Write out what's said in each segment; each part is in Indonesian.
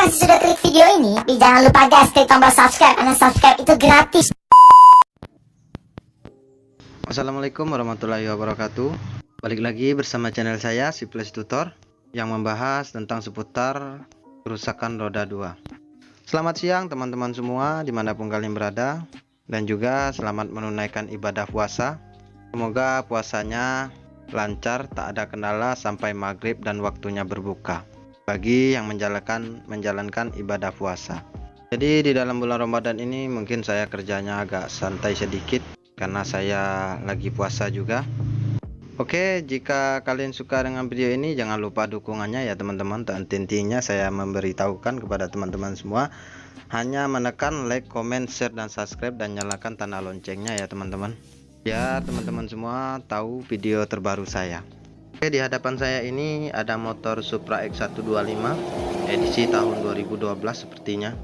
kasih sudah klik video ini. Jangan lupa guys, klik tombol subscribe, karena subscribe itu gratis. Assalamualaikum warahmatullahi wabarakatuh. Balik lagi bersama channel saya Si Plus Tutor yang membahas tentang seputar kerusakan roda 2. Selamat siang teman-teman semua dimanapun kalian berada, dan juga selamat menunaikan ibadah puasa. Semoga puasanya lancar, tak ada kendala sampai maghrib dan waktunya berbuka bagi yang menjalankan ibadah puasa. Jadi di dalam bulan Ramadan ini mungkin saya kerjanya agak santai sedikit karena saya lagi puasa juga. Oke, jika kalian suka dengan video ini jangan lupa dukungannya ya teman-teman. Dan intinya saya memberitahukan kepada teman-teman semua hanya menekan like, comment, share, dan subscribe, dan nyalakan tanda loncengnya ya teman-teman, biar teman-teman semua tahu video terbaru saya. Oke, di hadapan saya ini ada motor Supra X125 edisi tahun 2012 sepertinya.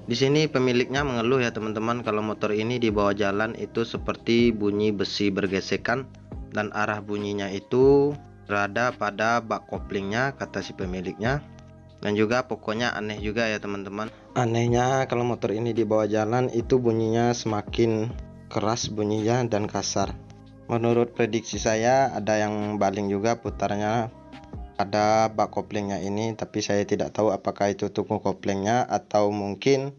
Di sini pemiliknya mengeluh ya teman-teman, kalau motor ini di bawah jalan itu seperti bunyi besi bergesekan, dan arah bunyinya itu berada pada bak koplingnya, kata si pemiliknya. Dan juga pokoknya aneh juga ya teman-teman. Anehnya kalau motor ini di bawah jalan itu bunyinya semakin keras bunyinya dan kasar. Menurut prediksi saya ada yang baling juga putarnya pada bak koplingnya ini, tapi saya tidak tahu apakah itu tungku koplingnya atau mungkin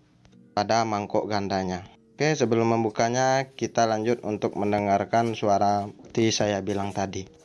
pada mangkok gandanya. Oke, sebelum membukanya kita lanjut untuk mendengarkan suara seperti saya bilang tadi.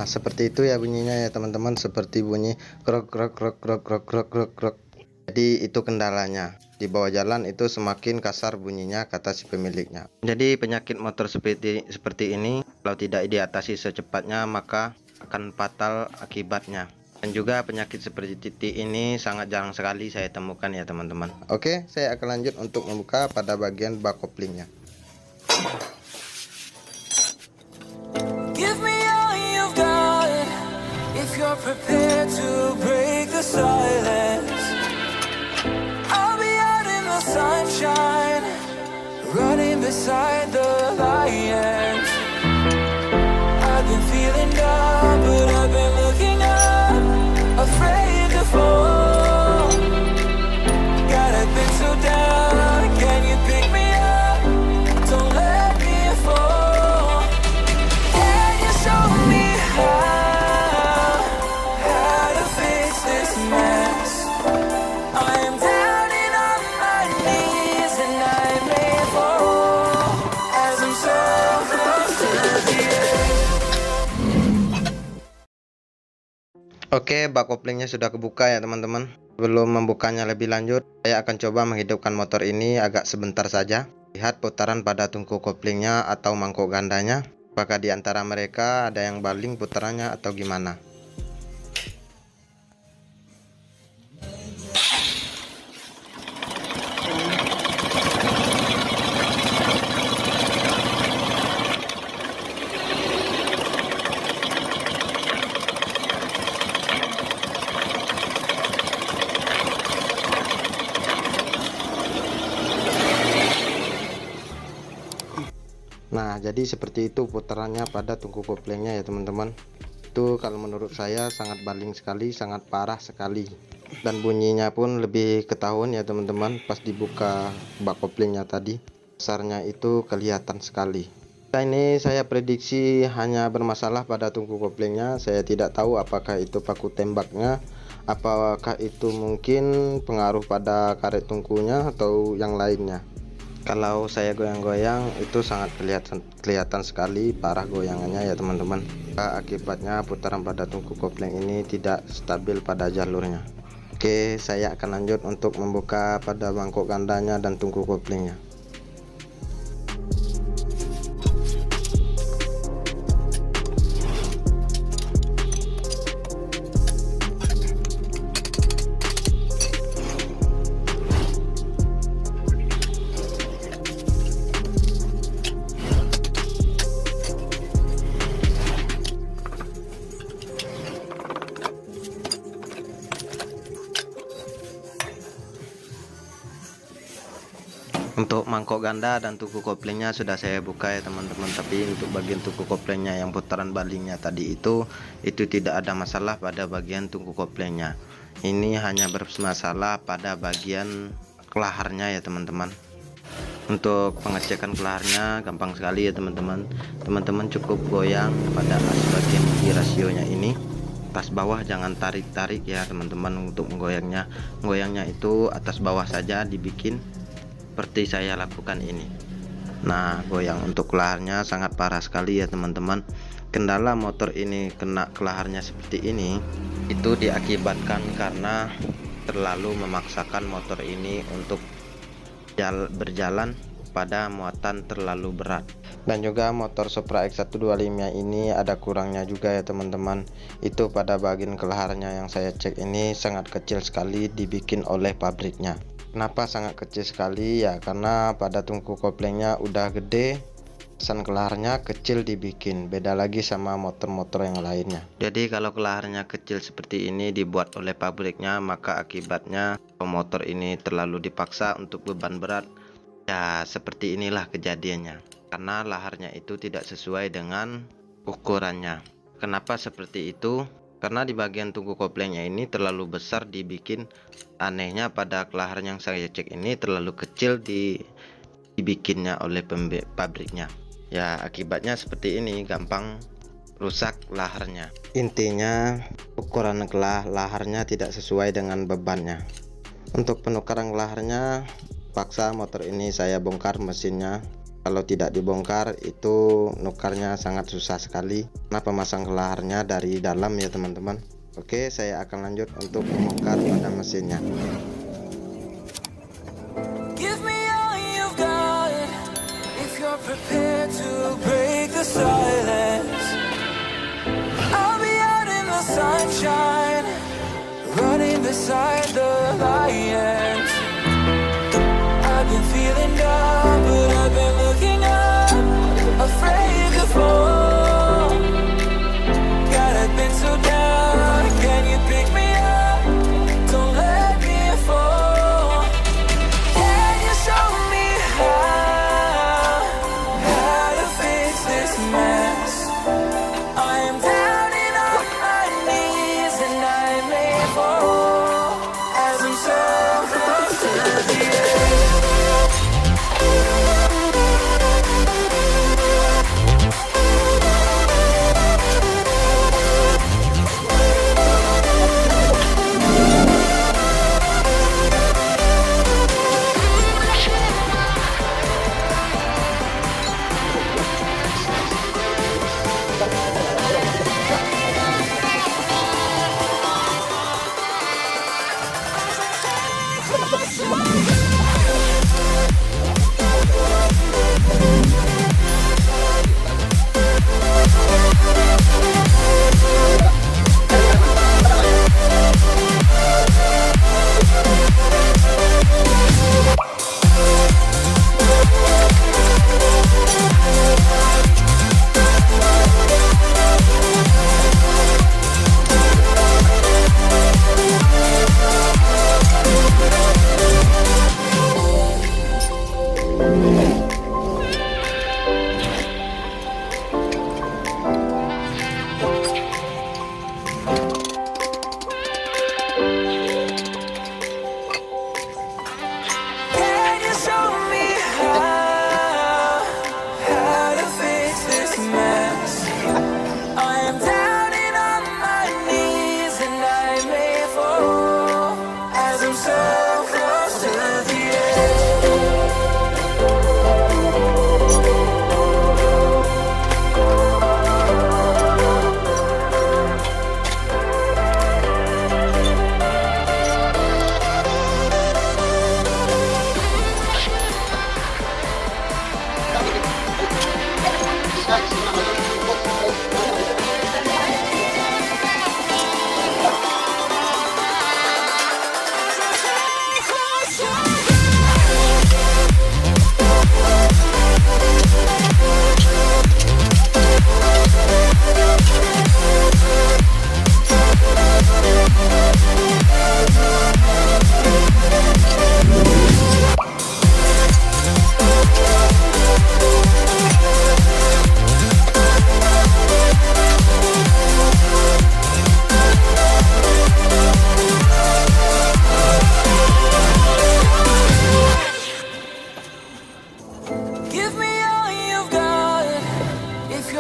Seperti itu ya bunyinya ya teman-teman, seperti bunyi krok krok krok krok krok krok krok krok. Jadi itu kendalanya, di bawah jalan itu semakin kasar bunyinya, kata si pemiliknya. Jadi penyakit motor seperti ini kalau tidak diatasi secepatnya maka akan fatal akibatnya. Dan juga penyakit seperti ini sangat jarang sekali saya temukan ya teman-teman. Oke, saya akan lanjut untuk membuka pada bagian bak koplingnya. You're prepared to break the silence. I'll be out in the sunshine, running beside the lions. I've been feeling down, but I've been looking up, afraid to fall. Gotta been so down, can you pick me up? Don't let me fall. Can you show me how? Oke, bak koplingnya sudah kebuka ya teman-teman. Sebelum membukanya lebih lanjut, saya akan coba menghidupkan motor ini agak sebentar saja. Lihat putaran pada tungku koplingnya atau mangkok gandanya. Apakah di antara mereka ada yang baling putarannya atau gimana? Nah, jadi seperti itu putarannya pada tungku koplengnya ya teman-teman. Itu kalau menurut saya sangat baling sekali, sangat parah sekali. Dan bunyinya pun lebih ketahuan ya teman-teman pas dibuka bak koplengnya tadi. Besarnya itu kelihatan sekali. Nah, ini saya prediksi hanya bermasalah pada tungku koplengnya. Saya tidak tahu apakah itu paku tembaknya, apakah itu mungkin pengaruh pada karet tungkunya atau yang lainnya. Kalau saya goyang-goyang itu sangat kelihatan sekali parah goyangannya ya teman-teman. Akibatnya putaran pada tungku kopleng ini tidak stabil pada jalurnya. Oke, saya akan lanjut untuk membuka pada bangkok gandanya dan tungku koplengnya. Untuk mangkok ganda dan tungku koplengnya sudah saya buka ya teman-teman, tapi untuk bagian tungku koplengnya yang putaran balingnya tadi itu tidak ada masalah pada bagian tungku koplengnya. Ini hanya bermasalah pada bagian kelaharnya ya teman-teman. Untuk pengecekan kelaharnya gampang sekali ya teman-teman. Teman-teman cukup goyang pada as bagian di rasionya ini. Atas bawah jangan tarik-tarik ya teman-teman untuk menggoyangnya. Goyangnya itu atas bawah saja dibikin seperti saya lakukan ini. Nah, goyang untuk kelaharnya sangat parah sekali ya teman-teman. Kendala motor ini kena kelaharnya seperti ini itu diakibatkan karena terlalu memaksakan motor ini untuk berjalan pada muatan terlalu berat. Dan juga motor Supra X125 ini ada kurangnya juga ya teman-teman. Itu pada bagian kelaharnya yang saya cek ini sangat kecil sekali dibikin oleh pabriknya. Kenapa sangat kecil sekali ya, karena pada tungku koplengnya udah gede, pesan kelaharnya kecil dibikin, beda lagi sama motor-motor yang lainnya. Jadi kalau kelaharnya kecil seperti ini dibuat oleh pabriknya, maka akibatnya motor ini terlalu dipaksa untuk beban berat. Ya seperti inilah kejadiannya, karena laharnya itu tidak sesuai dengan ukurannya. Kenapa seperti itu? Karena di bagian tungku koplengnya ini terlalu besar dibikin. Anehnya pada kelahar yang saya cek ini terlalu kecil dibikinnya oleh pabriknya. Ya akibatnya seperti ini, gampang rusak laharnya. Intinya ukuran laharnya tidak sesuai dengan bebannya. Untuk penukaran laharnya paksa motor ini saya bongkar mesinnya. Kalau tidak dibongkar itu nukarnya sangat susah sekali karena pemasang kelaharnya dari dalam ya teman-teman. Oke, saya akan lanjut untuk membongkar pada mesinnya. Give me all you've got if you're prepared to break the silence. I'll be out in the sunshine, running beside the lions. I've been feeling down, but I've been looking up, afraid to fall. God, I've been so down, can you pick me up? Don't let me fall. Can you show me how to fix this mess? I am down and on my knees and I may fall as I'm so close to the edge.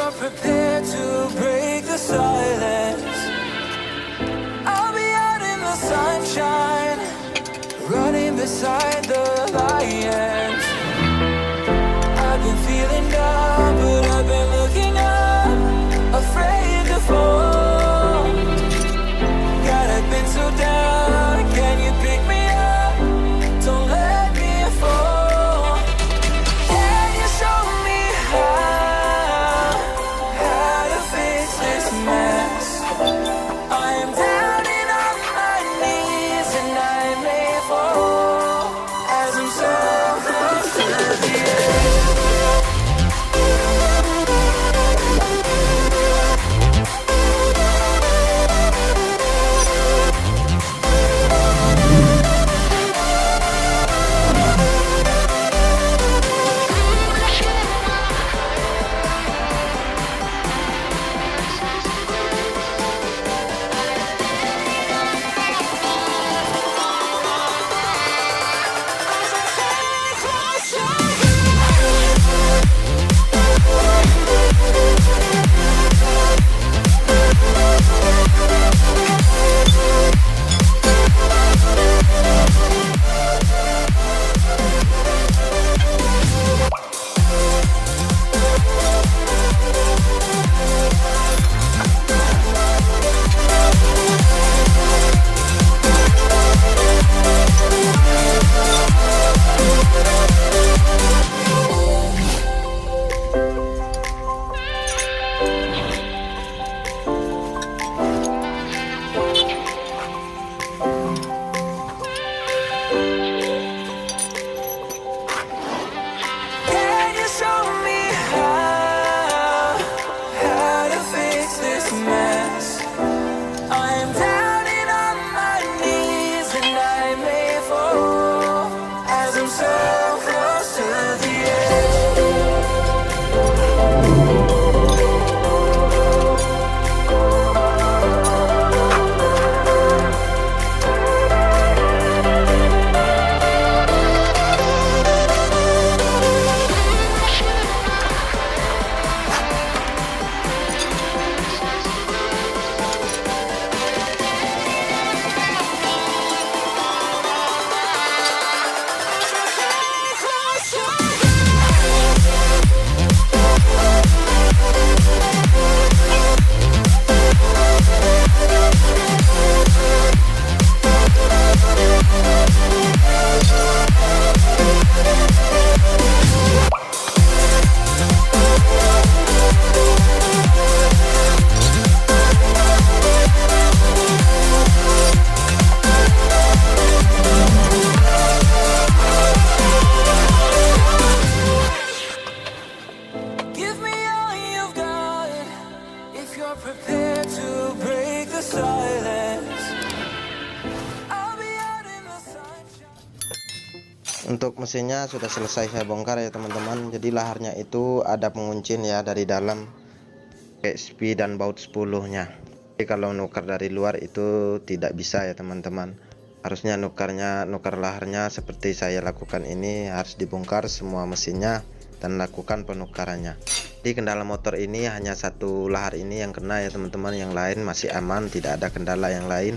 you're prepared to break the silence, I'll be out in the sunshine, running beside the lions. I've been feeling down, but I've been looking up, afraid to fall. God, I've been so down, can you pick me up? Don't let me fall. Can you show me how to fix this mess? I am down and on my knees, and I may fall as I'm so close to the edge. Can you show me how to fix this mess? I am down and on my knees, and I may fall as I'm so close to the edge. Give me all you've got if you're prepared to break the silence. I'll be out in the sunshine. Untuk mesinnya sudah selesai saya bongkar ya teman-teman. Jadi laharnya itu ada penguncin ya dari dalam, PSP dan baut 10-nya. Jadi kalau nukar dari luar itu tidak bisa ya teman-teman. Harusnya nukar laharnya seperti saya lakukan ini, harus dibongkar semua mesinnya dan lakukan penukarannya. Di kendala motor ini hanya satu lahar ini yang kena ya teman-teman, yang lain masih aman, tidak ada kendala yang lain.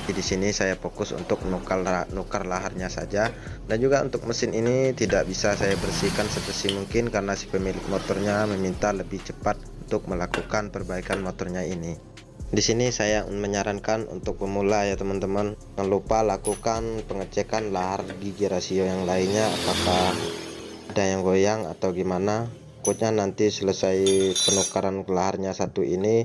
Jadi di sini saya fokus untuk nukar laharnya saja, dan juga untuk mesin ini tidak bisa saya bersihkan sebersih mungkin karena si pemilik motornya meminta lebih cepat untuk melakukan perbaikan motornya ini. Di sini saya menyarankan untuk pemula ya teman-teman, jangan lupa lakukan pengecekan lahar gigi rasio yang lainnya, apakah ada yang goyang atau gimana. Takutnya nanti selesai penukaran laharnya satu ini,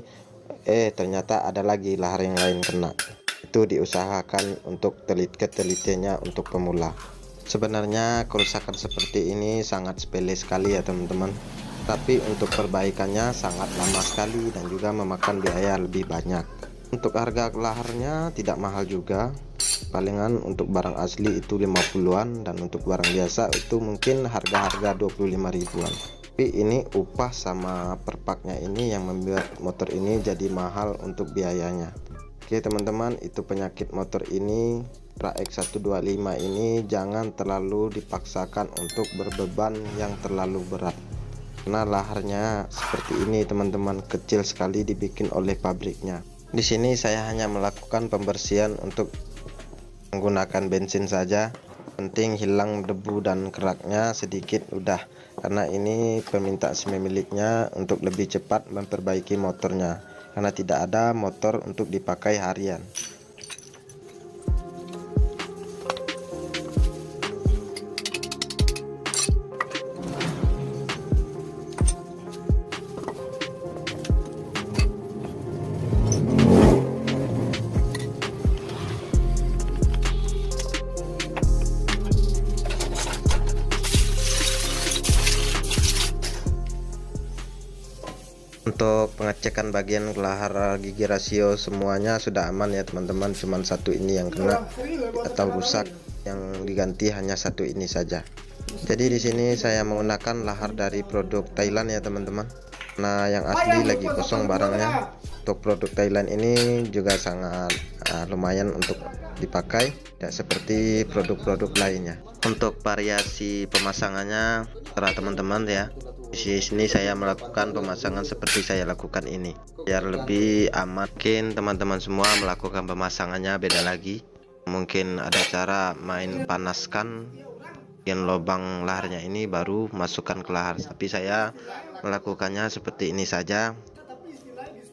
ternyata ada lagi lahar yang lain kena. Itu diusahakan untuk telitinya untuk pemula. Sebenarnya kerusakan seperti ini sangat sepele sekali ya teman-teman, tapi untuk perbaikannya sangat lama sekali dan juga memakan biaya lebih banyak. Untuk harga laharnya tidak mahal juga, palingan untuk barang asli itu 50-an, dan untuk barang biasa itu mungkin harga-harga 25 ribuan. Tapi ini upah sama perpaknya ini yang membuat motor ini jadi mahal untuk biayanya. Oke teman-teman, itu penyakit motor ini. X125 ini jangan terlalu dipaksakan untuk berbeban yang terlalu berat. Karena laharnya seperti ini teman-teman, kecil sekali dibikin oleh pabriknya. Di sini saya hanya melakukan pembersihan untuk menggunakan bensin saja. Penting hilang debu dan keraknya sedikit udah. Karena ini permintaan pemiliknya untuk lebih cepat memperbaiki motornya. Karena tidak ada motor untuk dipakai harian. Untuk pengecekan bagian kelahar gigi rasio semuanya sudah aman ya teman-teman, cuman satu ini yang kena atau rusak, yang diganti hanya satu ini saja. Jadi di sini saya menggunakan lahar dari produk Thailand ya teman-teman. Nah, yang asli lagi kosong barangnya. Untuk produk Thailand ini juga sangat lumayan untuk dipakai, tidak seperti produk-produk lainnya. Untuk variasi pemasangannya terserah teman-teman ya. Di sini saya melakukan pemasangan seperti saya lakukan ini, biar lebih aman. Mungkin teman-teman semua melakukan pemasangannya beda lagi. Mungkin ada cara main panaskan bagian lubang laharnya ini baru masukkan ke lahar, tapi saya melakukannya seperti ini saja.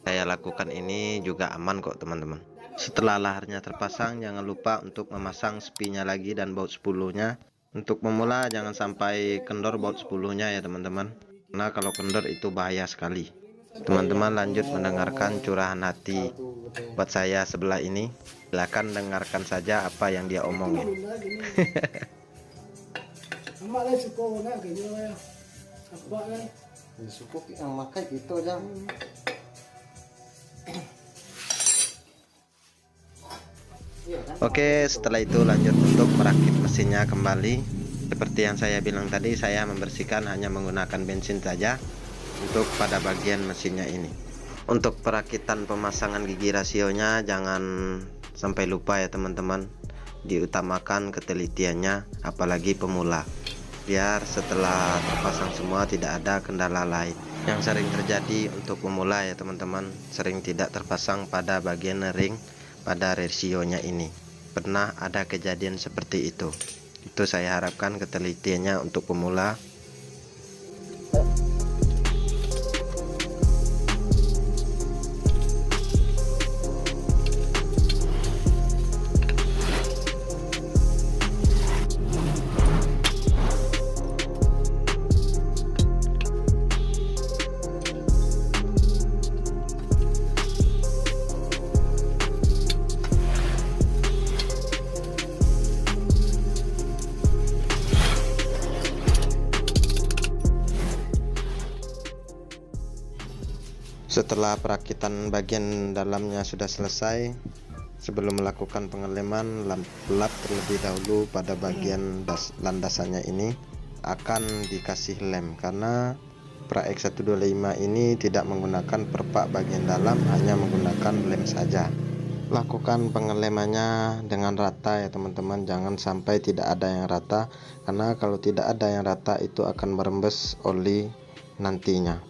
Saya lakukan ini juga aman kok teman-teman. Setelah laharnya terpasang, jangan lupa untuk memasang spinya lagi dan baut spulunya. Untuk memula jangan sampai kendor baut spulunya ya teman-teman, karena kalau kendor itu bahaya sekali. Teman-teman lanjut mendengarkan curahan hati buat saya sebelah ini. Silakan dengarkan saja apa yang dia omongin. Oke, setelah itu lanjut untuk merakit mesinnya kembali. Seperti yang saya bilang tadi, saya membersihkan hanya menggunakan bensin saja untuk pada bagian mesinnya ini. Untuk perakitan pemasangan gigi rasionya jangan sampai lupa ya teman-teman, diutamakan ketelitiannya apalagi pemula, biar setelah terpasang semua tidak ada kendala lain. Yang sering terjadi untuk pemula ya teman-teman, sering tidak terpasang pada bagian ring pada rasionya ini. Pernah ada kejadian seperti itu. Itu saya harapkan ketelitiannya untuk pemula. Setelah perakitan bagian dalamnya sudah selesai, sebelum melakukan pengeleman, lap terlebih dahulu pada bagian landasannya ini akan dikasih lem, karena Pra X125 ini tidak menggunakan perpak bagian dalam, hanya menggunakan lem saja. Lakukan pengelemannya dengan rata ya teman-teman, jangan sampai tidak ada yang rata, karena kalau tidak ada yang rata itu akan merembes oli nantinya.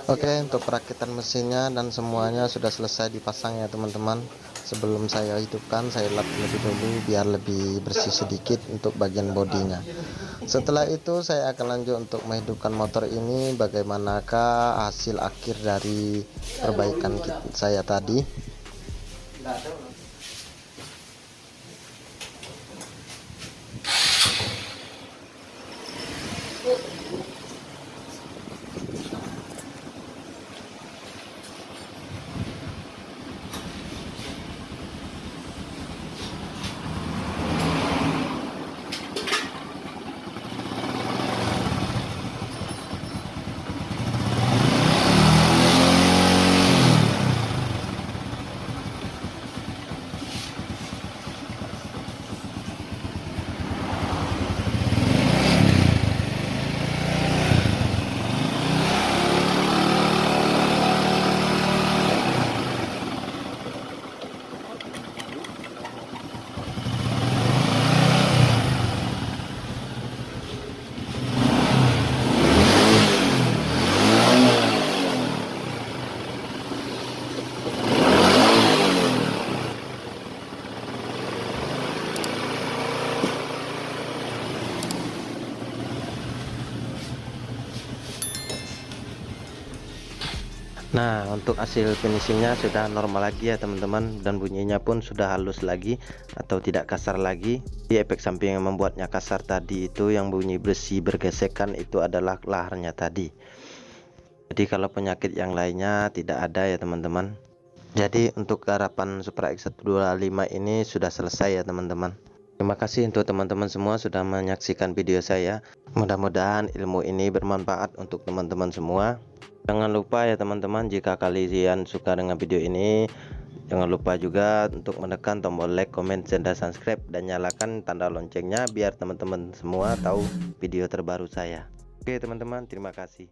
Oke, untuk perakitan mesinnya dan semuanya sudah selesai dipasang ya teman-teman. Sebelum saya hidupkan, saya lap lebih dulu biar lebih bersih sedikit untuk bagian bodinya. Setelah itu saya akan lanjut untuk menghidupkan motor ini. Bagaimanakah hasil akhir dari perbaikan saya tadi? Nah, untuk hasil finishingnya sudah normal lagi ya teman-teman, dan bunyinya pun sudah halus lagi atau tidak kasar lagi. Di efek samping yang membuatnya kasar tadi itu yang bunyi besi bergesekan itu adalah laharnya tadi. Jadi kalau penyakit yang lainnya tidak ada ya teman-teman. Jadi untuk garapan Supra X125 ini sudah selesai ya teman-teman. Terima kasih untuk teman-teman semua sudah menyaksikan video saya. Mudah-mudahan ilmu ini bermanfaat untuk teman-teman semua. Jangan lupa ya teman-teman, jika kalian suka dengan video ini, jangan lupa juga untuk menekan tombol like, comment, dan subscribe, dan nyalakan tanda loncengnya biar teman-teman semua tahu video terbaru saya. Oke teman-teman, terima kasih.